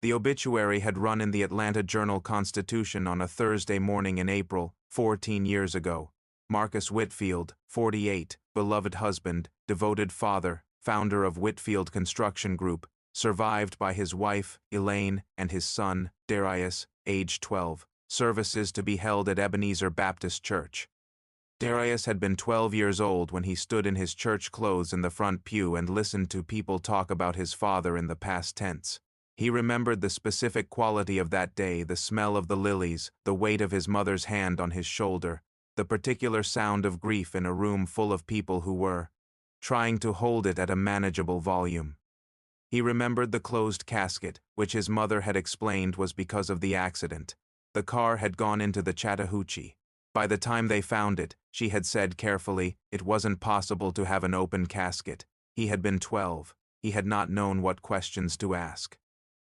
The obituary had run in the Atlanta Journal-Constitution on a Thursday morning in April, 14 years ago. Marcus Whitfield, 48, beloved husband, devoted father, founder of Whitfield Construction Group, survived by his wife, Elaine, and his son, Darius, age 12, services to be held at Ebenezer Baptist Church. Darius had been 12 years old when he stood in his church clothes in the front pew and listened to people talk about his father in the past tense. He remembered the specific quality of that day, the smell of the lilies, the weight of his mother's hand on his shoulder, the particular sound of grief in a room full of people who were trying to hold it at a manageable volume. He remembered the closed casket, which his mother had explained was because of the accident. The car had gone into the Chattahoochee. By the time they found it, she had said carefully, it wasn't possible to have an open casket. He had been 12. He had not known what questions to ask.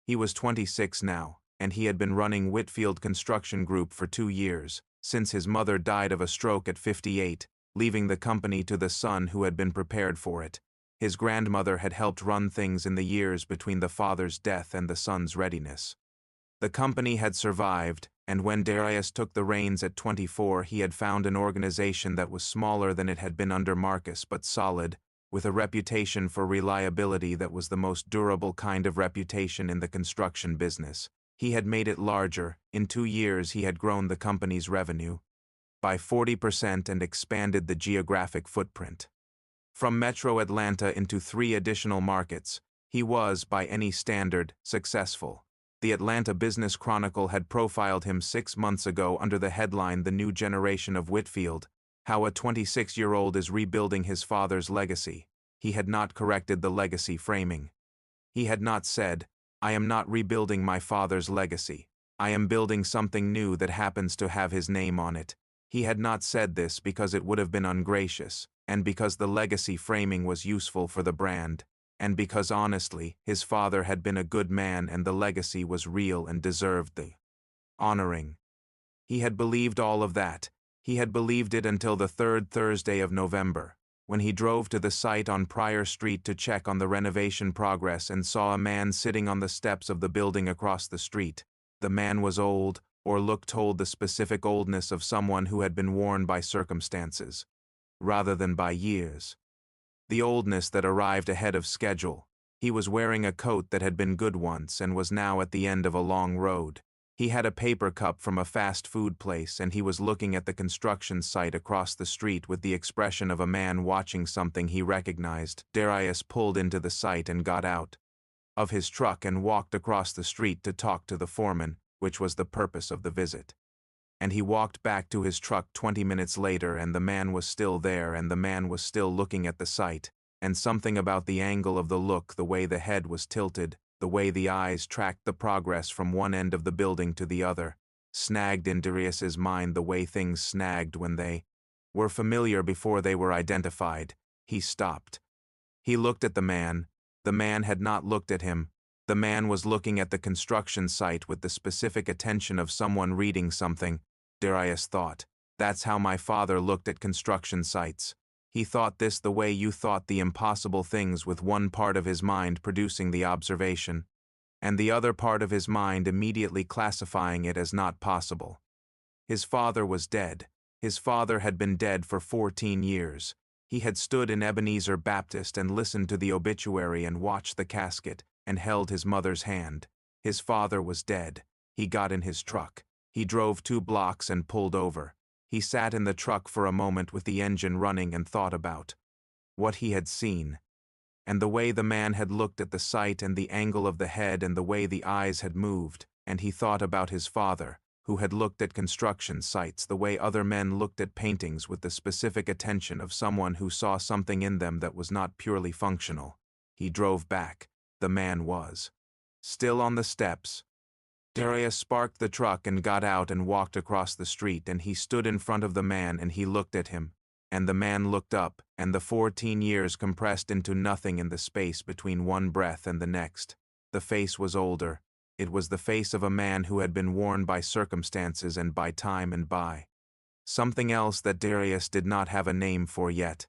He was 26 now, and he had been running Whitfield Construction Group for 2 years, since his mother died of a stroke at 58, leaving the company to the son who had been prepared for it. His grandmother had helped run things in the years between the father's death and the son's readiness. The company had survived, and when Darius took the reins at 24, he had found an organization that was smaller than it had been under Marcus but solid, with a reputation for reliability that was the most durable kind of reputation in the construction business. He had made it larger. In 2 years he had grown the company's revenue by 40% and expanded the geographic footprint. From Metro Atlanta into 3 additional markets, he was, by any standard, successful. The Atlanta Business Chronicle had profiled him 6 months ago under the headline The New Generation of Whitfield, how a 26-year-old is rebuilding his father's legacy. He had not corrected the legacy framing. He had not said, I am not rebuilding my father's legacy. I am building something new that happens to have his name on it. He had not said this because it would have been ungracious, and because the legacy framing was useful for the brand, and because honestly, his father had been a good man and the legacy was real and deserved the honoring. He had believed all of that. He had believed it until the 3rd Thursday of November, when he drove to the site on Pryor Street to check on the renovation progress and saw a man sitting on the steps of the building across the street. The man was old, or look told the specific oldness of someone who had been worn by circumstances, rather than by years. The oldness that arrived ahead of schedule. He was wearing a coat that had been good once and was now at the end of a long road. He had a paper cup from a fast food place and he was looking at the construction site across the street with the expression of a man watching something he recognized. Darius pulled into the site and got out of his truck and walked across the street to talk to the foreman, which was the purpose of the visit. And he walked back to his truck 20 minutes later and the man was still there and the man was still looking at the site, and something about the angle of the look, the way the head was tilted, the way the eyes tracked the progress from one end of the building to the other, snagged in Darius's mind the way things snagged when they were familiar before they were identified. He stopped. He looked at the man. The man had not looked at him. The man was looking at the construction site with the specific attention of someone reading something. Darius thought, that's how my father looked at construction sites. He thought this the way you thought the impossible things, with one part of his mind producing the observation, and the other part of his mind immediately classifying it as not possible. His father was dead. His father had been dead for 14 years. He had stood in Ebenezer Baptist and listened to the obituary and watched the casket and held his mother's hand. His father was dead. He got in his truck. He drove 2 blocks and pulled over. He sat in the truck for a moment with the engine running and thought about what he had seen, and the way the man had looked at the site and the angle of the head and the way the eyes had moved, and he thought about his father, who had looked at construction sites the way other men looked at paintings, with the specific attention of someone who saw something in them that was not purely functional. He drove back. The man was still on the steps. Darius sparked the truck and got out and walked across the street, and he stood in front of the man and he looked at him, and the man looked up, and the 14 years compressed into nothing in the space between one breath and the next. The face was older. It was the face of a man who had been worn by circumstances and by time and by something else that Darius did not have a name for yet.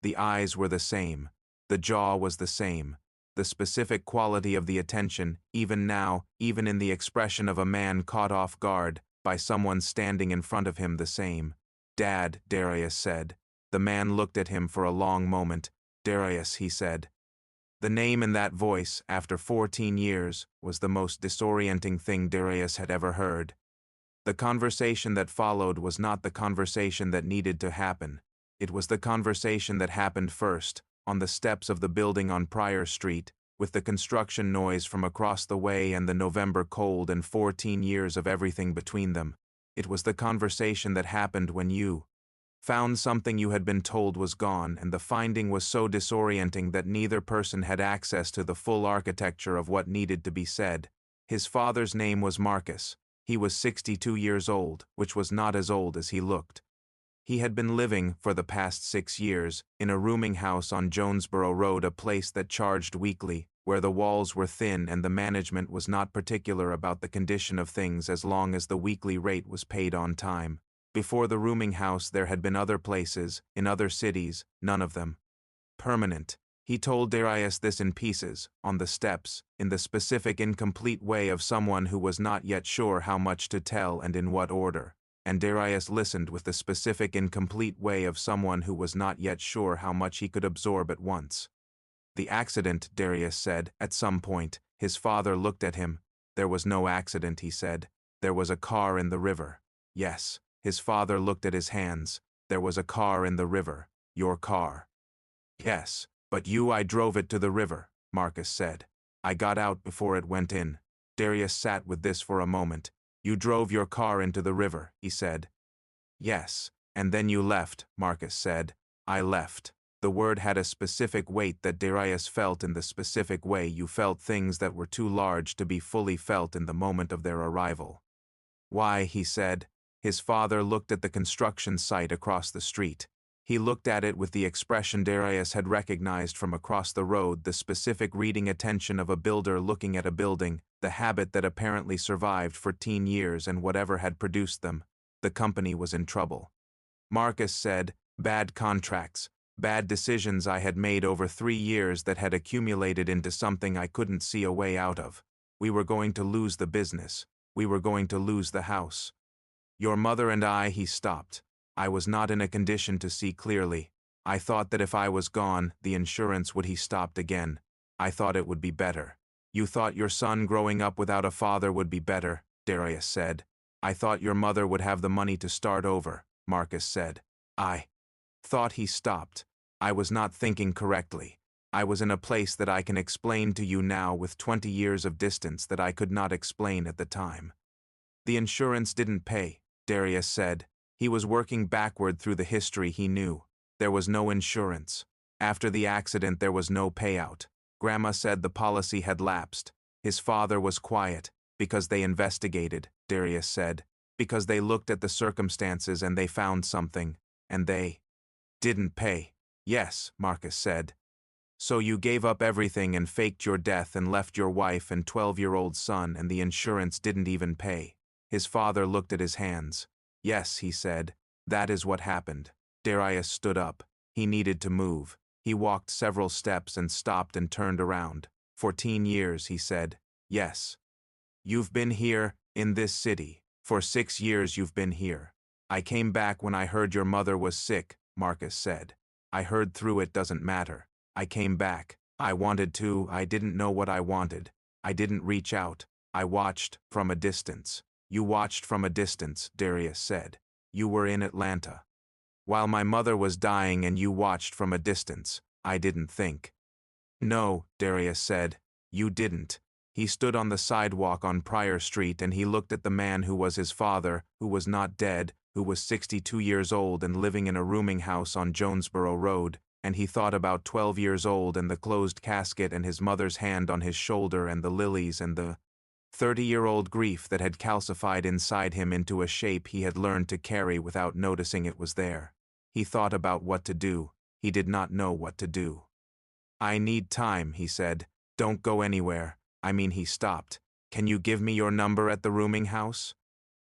The eyes were the same. The jaw was the same. the specific quality of the attention, even now, even in the expression of a man caught off guard by someone standing in front of him the same. "Dad," Darius said. The man looked at him for a long moment. "Darius," he said. The name in that voice, after 14 years, was the most disorienting thing Darius had ever heard. The conversation that followed was not the conversation that needed to happen. It was the conversation that happened first, on the steps of the building on Pryor Street, with the construction noise from across the way and the November cold and 14 years of everything between them. It was the conversation that happened when you found something you had been told was gone, and the finding was so disorienting that neither person had access to the full architecture of what needed to be said. His father's name was Marcus. He was 62 years old, which was not as old as he looked. He had been living, for the past 6 years, in a rooming house on Jonesboro Road, a place that charged weekly, where the walls were thin and the management was not particular about the condition of things as long as the weekly rate was paid on time. Before the rooming house there had been other places, in other cities, none of them permanent. He told Darius this in pieces, on the steps, in the specific incomplete way of someone who was not yet sure how much to tell and in what order. And Darius listened with the specific incomplete way of someone who was not yet sure how much he could absorb at once. "The accident," Darius said, at some point. His father looked at him. "There was no accident," he said. "There was a car in the river." "Yes." His father looked at his hands. "There was a car in the river. Your car." "Yes, but I drove it to the river," Marcus said. "I got out before it went in." Darius sat with this for a moment. "You drove your car into the river," he said. "Yes, and then you left," Marcus said. "I left." The word had a specific weight that Darius felt in the specific way you felt things that were too large to be fully felt in the moment of their arrival. "Why," he said. His father looked at the construction site across the street. He looked at it with the expression Darius had recognized from across the road, the specific reading attention of a builder looking at a building, the habit that apparently survived for 10 years and whatever had produced them. The company was in trouble. Marcus said, "Bad contracts, bad decisions I had made over 3 years that had accumulated into something I couldn't see a way out of. We were going to lose the business. We were going to lose the house. Your mother and I," he stopped. "I was not in a condition to see clearly. I thought that if I was gone, the insurance would." He stopped again. "I thought it would be better." "You thought your son growing up without a father would be better," Darius said. "I thought your mother would have the money to start over," Marcus said. "I thought." He stopped. "I was not thinking correctly. I was in a place that I can explain to you now with 20 years of distance that I could not explain at the time." "The insurance didn't pay," Darius said. He was working backward through the history he knew. "There was no insurance. After the accident there was no payout. Grandma said the policy had lapsed." His father was quiet. "Because they investigated," Darius said. "Because they looked at the circumstances and they found something. And they didn't pay." "Yes," Marcus said. "So you gave up everything and faked your death and left your wife and 12-year-old son, and the insurance didn't even pay." His father looked at his hands. "Yes," he said. "That is what happened." Darius stood up. He needed to move. He walked several steps and stopped and turned around. 14 years, he said. "Yes. You've been here, in this city. For 6 years you've been here." "I came back when I heard your mother was sick," Marcus said. "I heard through it doesn't matter. I came back. I wanted to. I didn't know what I wanted. I didn't reach out. I watched, from a distance." "You watched from a distance," Darius said. "You were in Atlanta. While my mother was dying and you watched from a distance. I didn't think." "No," Darius said. "You didn't." He stood on the sidewalk on Pryor Street and he looked at the man who was his father, who was not dead, who was 62 years old and living in a rooming house on Jonesboro Road, and he thought about 12 years old and the closed casket and his mother's hand on his shoulder and the lilies and the 30-year-old grief that had calcified inside him into a shape he had learned to carry without noticing it was there. He thought about what to do. He did not know what to do. "I need time," he said. "Don't go anywhere." He stopped. "Can you give me your number at the rooming house?"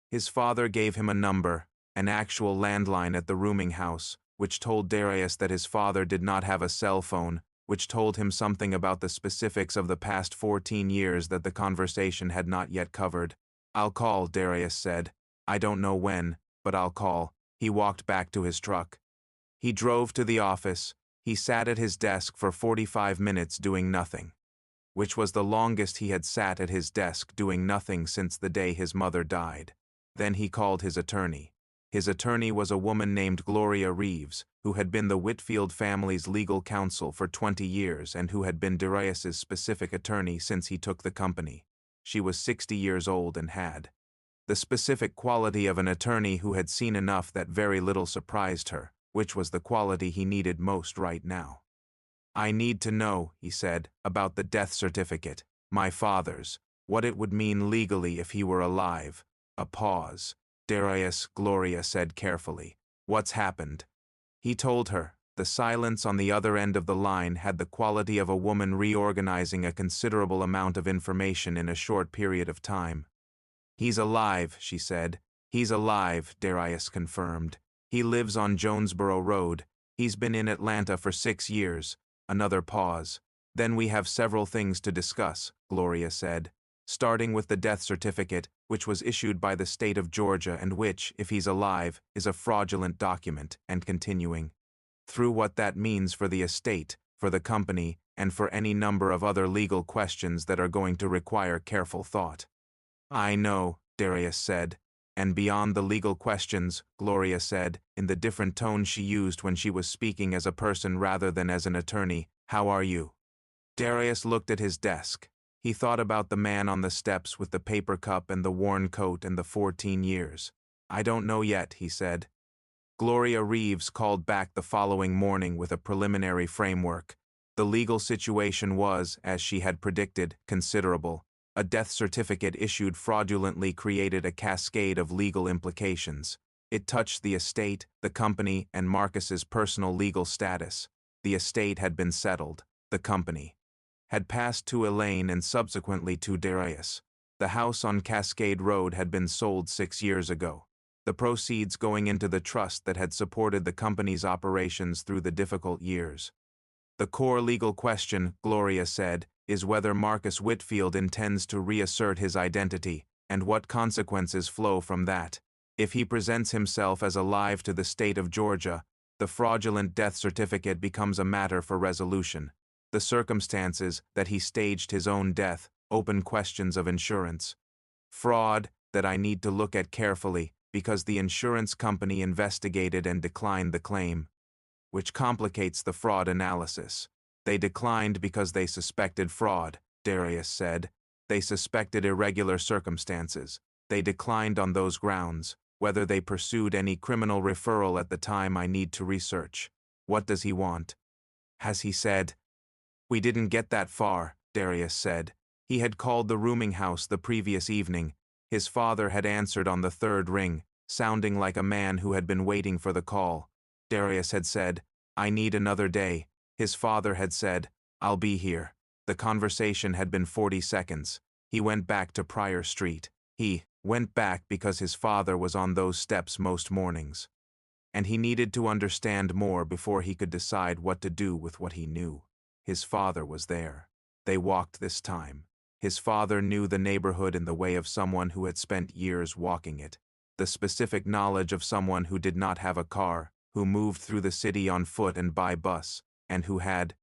His father gave him a number, an actual landline at the rooming house, which told Darius that his father did not have a cell phone, which told him something about the specifics of the past 14 years that the conversation had not yet covered. "I'll call," Darius said. "I don't know when, but I'll call." He walked back to his truck. He drove to the office. He sat at his desk for 45 minutes doing nothing, which was the longest he had sat at his desk doing nothing since the day his mother died. Then he called his attorney. His attorney was a woman named Gloria Reeves, who had been the Whitfield family's legal counsel for 20 years and who had been Darius's specific attorney since he took the company. She was 60 years old and had the specific quality of an attorney who had seen enough that very little surprised her, which was the quality he needed most right now. "I need to know," he said, "about the death certificate, my father's, what it would mean legally if he were alive." A pause. "Darius," Gloria said carefully, "what's happened?" He told her. The silence on the other end of the line had the quality of a woman reorganizing a considerable amount of information in a short period of time. "He's alive," she said. "He's alive," Darius confirmed. "He lives on Jonesboro Road. He's been in Atlanta for 6 years. Another pause. "Then we have several things to discuss," Gloria said, "starting with the death certificate, which was issued by the state of Georgia and which, if he's alive, is a fraudulent document, and continuing through what that means for the estate, for the company, and for any number of other legal questions that are going to require careful thought." "I know," Darius said. "And beyond the legal questions," Gloria said, in the different tone she used when she was speaking as a person rather than as an attorney, "how are you?" Darius looked at his desk. He thought about the man on the steps with the paper cup and the worn coat and the 14 years. "I don't know yet," he said. Gloria Reeves called back the following morning with a preliminary framework. The legal situation was, as she had predicted, considerable. A death certificate issued fraudulently created a cascade of legal implications. It touched the estate, the company, and Marcus's personal legal status. The estate had been settled. The company had passed to Elaine and subsequently to Darius. The house on Cascade Road had been sold 6 years ago. The proceeds going into the trust that had supported the company's operations through the difficult years. "The core legal question," Gloria said, "is whether Marcus Whitfield intends to reassert his identity, and what consequences flow from that. If he presents himself as alive to the state of Georgia, the fraudulent death certificate becomes a matter for resolution. The circumstances that he staged his own death open questions of insurance. Fraud that I need to look at carefully, because the insurance company investigated and declined the claim, which complicates the fraud analysis. They declined because they suspected fraud," Darius said. "They suspected irregular circumstances. They declined on those grounds. Whether they pursued any criminal referral at the time I need to research. What does he want? Has he said?" "We didn't get that far," Darius said. He had called the rooming house the previous evening. His father had answered on the 3rd ring, sounding like a man who had been waiting for the call. Darius had said, "I need another day." His father had said, "I'll be here." The conversation had been 40 seconds. He went back to Pryor Street. He went back because his father was on those steps most mornings. And he needed to understand more before he could decide what to do with what he knew. His father was there. They walked this time. His father knew the neighborhood in the way of someone who had spent years walking it. The specific knowledge of someone who did not have a car, who moved through the city on foot and by bus, and who had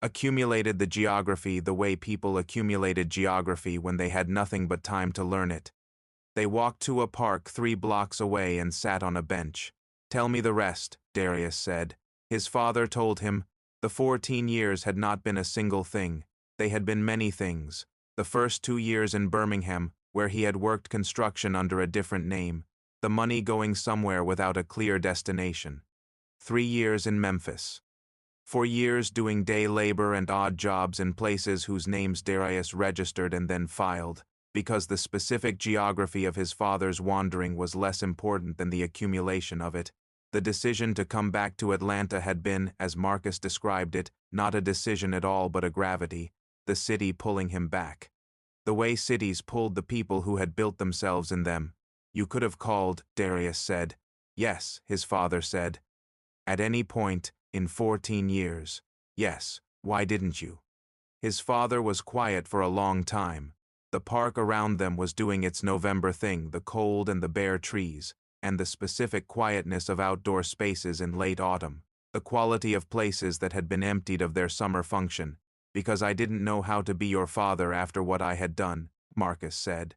accumulated the geography the way people accumulated geography when they had nothing but time to learn it. They walked to a park 3 blocks away and sat on a bench. "Tell me the rest," Darius said. His father told him. The 14 years had not been a single thing. They had been many things. The first 2 years in Birmingham, where he had worked construction under a different name, the money going somewhere without a clear destination. 3 years in Memphis. 4 years doing day labor and odd jobs in places whose names Darius registered and then filed, because the specific geography of his father's wandering was less important than the accumulation of it. The decision to come back to Atlanta had been, as Marcus described it, not a decision at all but a gravity, the city pulling him back. The way cities pulled the people who had built themselves in them. "You could have called," Darius said. "Yes," his father said. "At any point, in 14 years. Yes, Why didn't you?" His father was quiet for a long time. The park around them was doing its November thing, the cold and the bare trees, and the specific quietness of outdoor spaces in late autumn, the quality of places that had been emptied of their summer function. "Because I didn't know how to be your father after what I had done," Marcus said.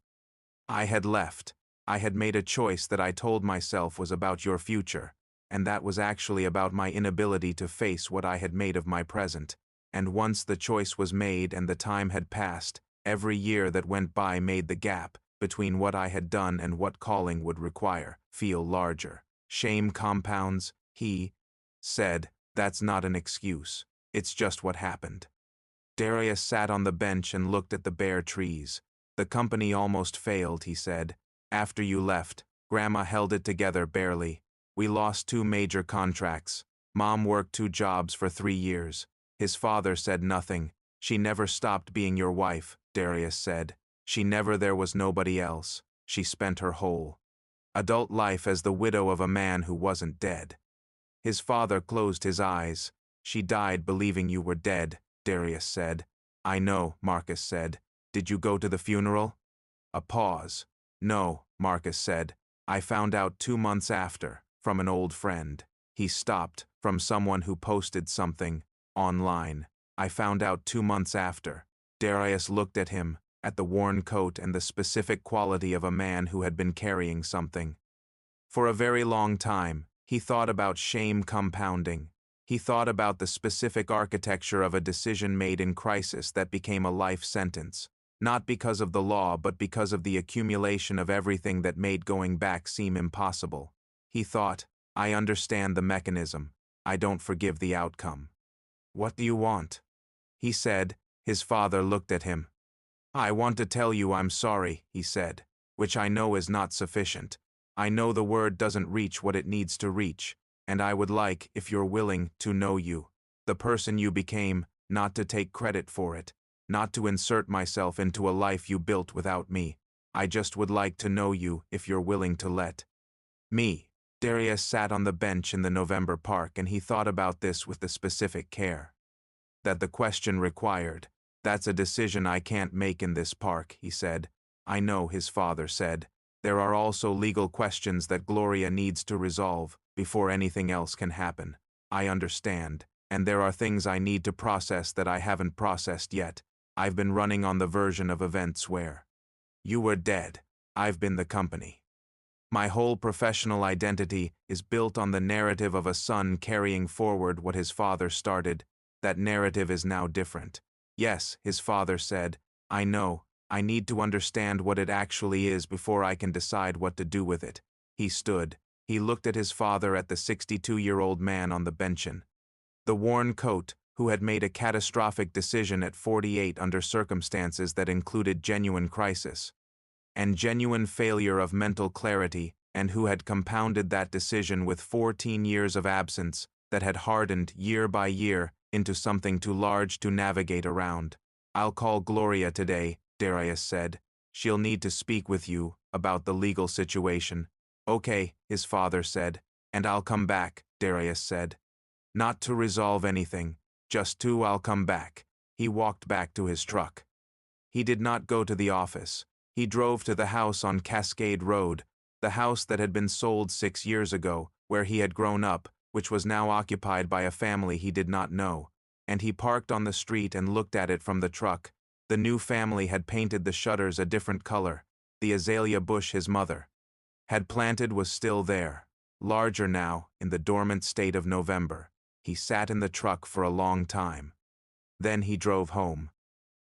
"I had left. I had made a choice that I told myself was about your future, and that was actually about my inability to face what I had made of my present. And once the choice was made and the time had passed, every year that went by made the gap between what I had done and what calling would require feel larger. Shame compounds," he said. "That's not an excuse. It's just what happened." Darius sat on the bench and looked at the bare trees. "The company almost failed," he said. "After you left, Grandma held it together barely. We lost 2 major contracts. Mom worked 2 jobs for 3 years. His father said nothing. She never stopped being your wife," Darius said. There was nobody else. She spent her whole adult life as the widow of a man who wasn't dead." His father closed his eyes. "She died believing you were dead," Darius said. "I know," Marcus said. "Did you go to the funeral?" A pause. "No," Marcus said. "I found out 2 months after, from an old friend." He stopped, "From someone who posted something online. I found out 2 months after." Darius looked at him, at the worn coat and the specific quality of a man who had been carrying something. For a very long time, he thought about shame compounding. He thought about the specific architecture of a decision made in crisis that became a life sentence, not because of the law but because of the accumulation of everything that made going back seem impossible. He thought, "I understand the mechanism. I don't forgive the outcome." "What do you want?" he said. His father looked at him. "I want to tell you I'm sorry," he said, "which I know is not sufficient. I know the word doesn't reach what it needs to reach, and I would like, if you're willing, to know you, the person you became, not to take credit for it, not to insert myself into a life you built without me. I just would like to know you if you're willing to let me." Darius sat on the bench in the November park and he thought about this with the specific care that the question required. "That's a decision I can't make in this park," he said. "I know," his father said. "There are also legal questions that Gloria needs to resolve before anything else can happen. I understand. And there are things I need to process that I haven't processed yet. I've been running on the version of events where you were dead. I've been the company. My whole professional identity is built on the narrative of a son carrying forward what his father started. That narrative is now different." "Yes," his father said. "I know. I need to understand what it actually is before I can decide what to do with it." He stood. He looked at his father, at the 62-year-old man on the bench. The worn coat, who had made a catastrophic decision at 48 under circumstances that included genuine crisis and genuine failure of mental clarity, and who had compounded that decision with 14 years of absence that had hardened year by year into something too large to navigate around. "I'll call Gloria today," Darius said. "She'll need to speak with you about the legal situation." "Okay," his father said. "And I'll come back," Darius said. "Not to resolve anything, just to I'll come back." He walked back to his truck. He did not go to the office. He drove to the house on Cascade Road, the house that had been sold 6 years ago, where he had grown up, which was now occupied by a family he did not know, and he parked on the street and looked at it from the truck. The new family had painted the shutters a different color. The azalea bush his mother had planted was still there, larger now, in the dormant state of November. He sat in the truck for a long time. Then he drove home.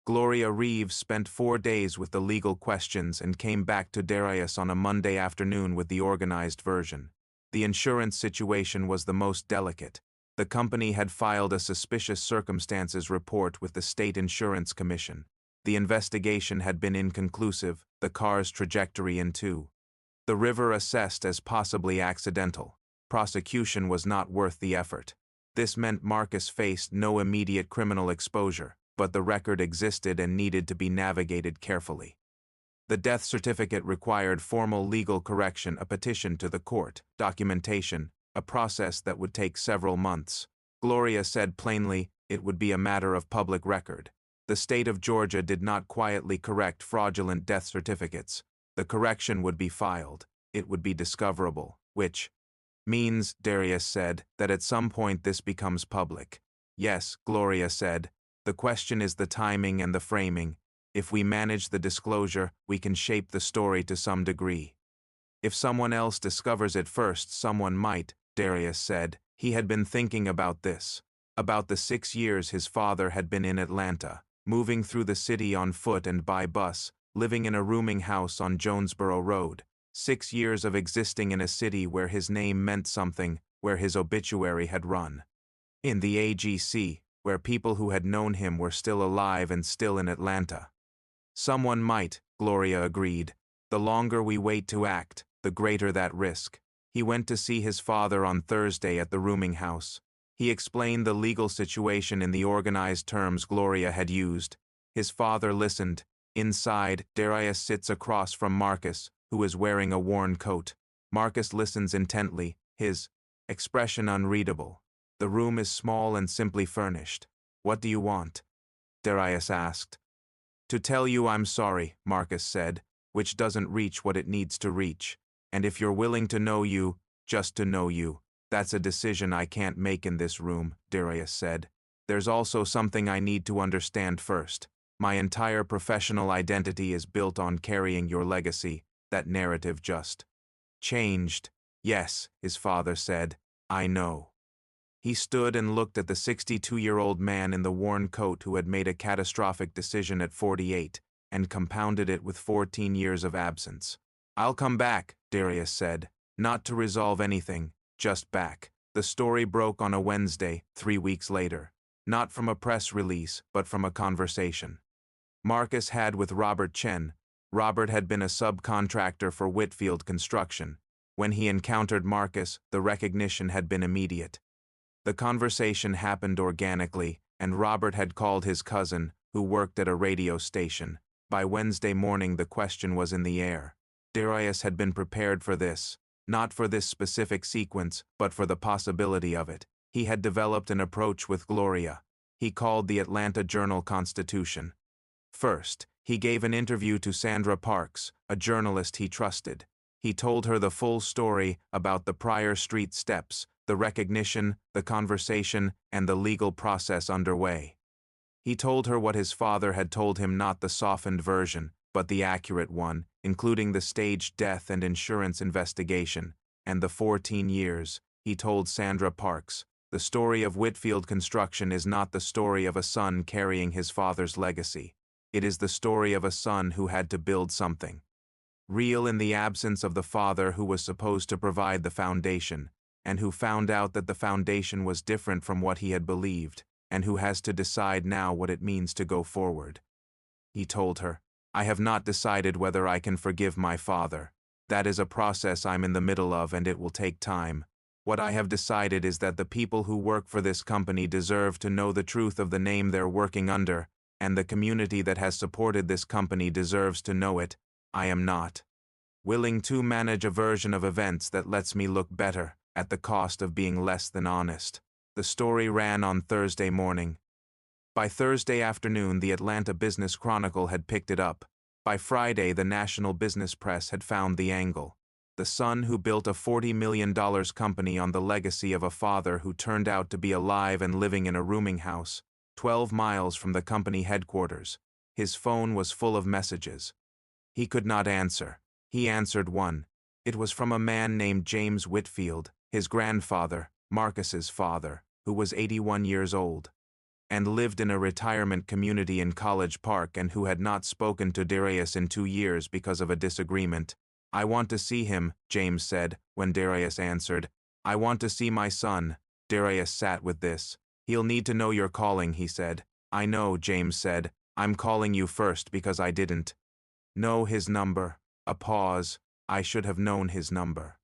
Gloria Reeves spent 4 days with the legal questions and came back to Darius on a Monday afternoon with the organized version. The insurance situation was the most delicate. The company had filed a suspicious circumstances report with the State Insurance Commission. The investigation had been inconclusive, the car's trajectory into the river assessed as possibly accidental. Prosecution was not worth the effort. This meant Marcus faced no immediate criminal exposure, but the record existed and needed to be navigated carefully. The death certificate required formal legal correction, a petition to the court, documentation, a process that would take several months. Gloria said plainly, It would be a matter of public record. The state of Georgia did not quietly correct fraudulent death certificates. The correction would be filed. It would be discoverable, which means, Darius said, that at some point this becomes public. Yes, Gloria said. The question is the timing and the framing. If we manage the disclosure, we can shape the story to some degree. If someone else discovers it first, someone might, Darius said. He had been thinking about this. About the 6 years his father had been in Atlanta, moving through the city on foot and by bus, living in a rooming house on Jonesboro Road. 6 years of existing in a city where his name meant something, where his obituary had run. In the AGC, where people who had known him were still alive and still in Atlanta. Someone might, Gloria agreed. The longer we wait to act, the greater that risk. He went to see his father on Thursday at the rooming house. He explained the legal situation in the organized terms Gloria had used. His father listened. Inside, Darius sits across from Marcus, who is wearing a worn coat. Marcus listens intently, his expression unreadable. The room is small and simply furnished. What do you want? Darius asked. To tell you I'm sorry, Marcus said, which doesn't reach what it needs to reach. And if you're willing to know you, just to know you, that's a decision I can't make in this room, Darius said. There's also something I need to understand first. My entire professional identity is built on carrying your legacy. That narrative just changed. Yes, his father said. I know. He stood and looked at the 62-year-old man in the worn coat who had made a catastrophic decision at 48 and compounded it with 14 years of absence. I'll come back, Darius said. Not to resolve anything, just back. The story broke on a Wednesday, 3 weeks later. Not from a press release, but from a conversation Marcus had with Robert Chen. Robert had been a subcontractor for Whitfield Construction. When he encountered Marcus, the recognition had been immediate. The conversation happened organically, and Robert had called his cousin, who worked at a radio station. By Wednesday morning the question was in the air. Darius had been prepared for this, not for this specific sequence, but for the possibility of it. He had developed an approach with Gloria. He called the Atlanta Journal-Constitution. First, he gave an interview to Sandra Parks, a journalist he trusted. He told her the full story about the prior street steps, the recognition, the conversation, and the legal process underway. He told her what his father had told him, not the softened version, but the accurate one, including the staged death and insurance investigation, and the 14 years. He told Sandra Parks, the story of Whitfield Construction is not the story of a son carrying his father's legacy. It is the story of a son who had to build something real in the absence of the father who was supposed to provide the foundation, and who found out that the foundation was different from what he had believed, and who has to decide now what it means to go forward. He told her, I have not decided whether I can forgive my father. That is a process I'm in the middle of, and it will take time. What I have decided is that the people who work for this company deserve to know the truth of the name they're working under, and the community that has supported this company deserves to know it. I am not willing to manage a version of events that lets me look better, at the cost of being less than honest. The story ran on Thursday morning. By Thursday afternoon, the Atlanta Business Chronicle had picked it up. By Friday, the national business press had found the angle. The son who built a $40 million company on the legacy of a father who turned out to be alive and living in a rooming house, 12 miles from the company headquarters. His phone was full of messages. He could not answer. He answered one. It was from a man named James Whitfield, his grandfather, Marcus's father, who was 81 years old, and lived in a retirement community in College Park, and who had not spoken to Darius in 2 years because of a disagreement. I want to see him, James said, when Darius answered. I want to see my son. Darius sat with this. He'll need to know you're calling, he said. I know, James said. I'm calling you first because I didn't know his number. A pause. I should have known his number.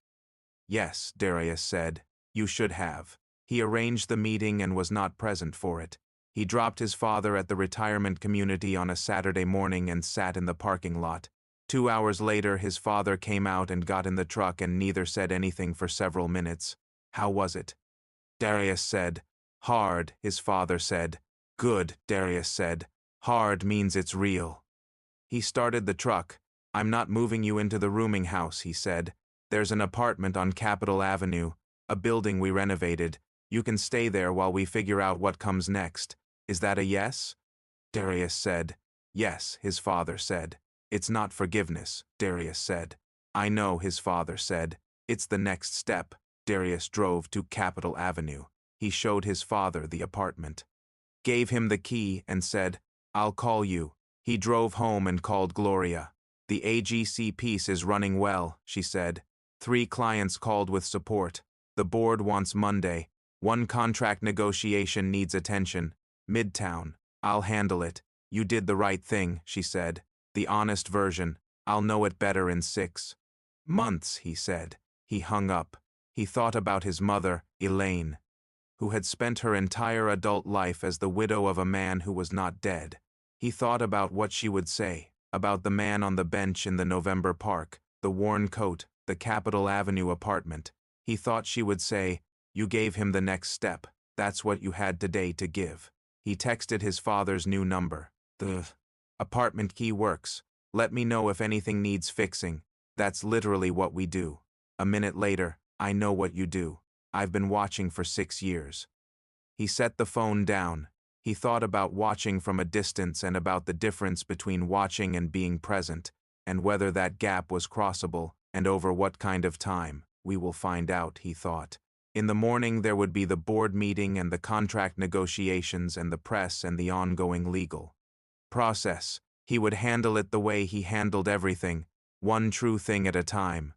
Yes, Darius said. You should have. He arranged the meeting and was not present for it. He dropped his father at the retirement community on a Saturday morning and sat in the parking lot. 2 hours later, his father came out and got in the truck, and neither said anything for several minutes. How was it? Darius said. Hard, his father said. Good, Darius said. Hard means it's real. He started the truck. I'm not moving you into the rooming house, he said. There's an apartment on Capitol Avenue, a building we renovated. You can stay there while we figure out what comes next. Is that a yes? Darius said. Yes, his father said. It's not forgiveness, Darius said. I know, his father said. It's the next step. Darius drove to Capitol Avenue. He showed his father the apartment, gave him the key, and said, I'll call you. He drove home and called Gloria. The AGC piece is running well, she said. 3 clients called with support. The board wants Monday. 1 contract negotiation needs attention. Midtown. I'll handle it. You did the right thing, she said. The honest version. I'll know it better in 6 months, he said. He hung up. He thought about his mother, Elaine, who had spent her entire adult life as the widow of a man who was not dead. He thought about what she would say, about the man on the bench in the November Park, the worn coat, the Capitol Avenue apartment. He thought she would say, you gave him the next step. That's what you had today to give. He texted his father's new number. The apartment key works. Let me know if anything needs fixing. That's literally what we do. A minute later, I know what you do. I've been watching for 6 years. He set the phone down. He thought about watching from a distance and about the difference between watching and being present, and whether that gap was crossable, and over what kind of time. We will find out, he thought. In the morning there would be the board meeting and the contract negotiations and the press and the ongoing legal process. He would handle it the way he handled everything, one true thing at a time.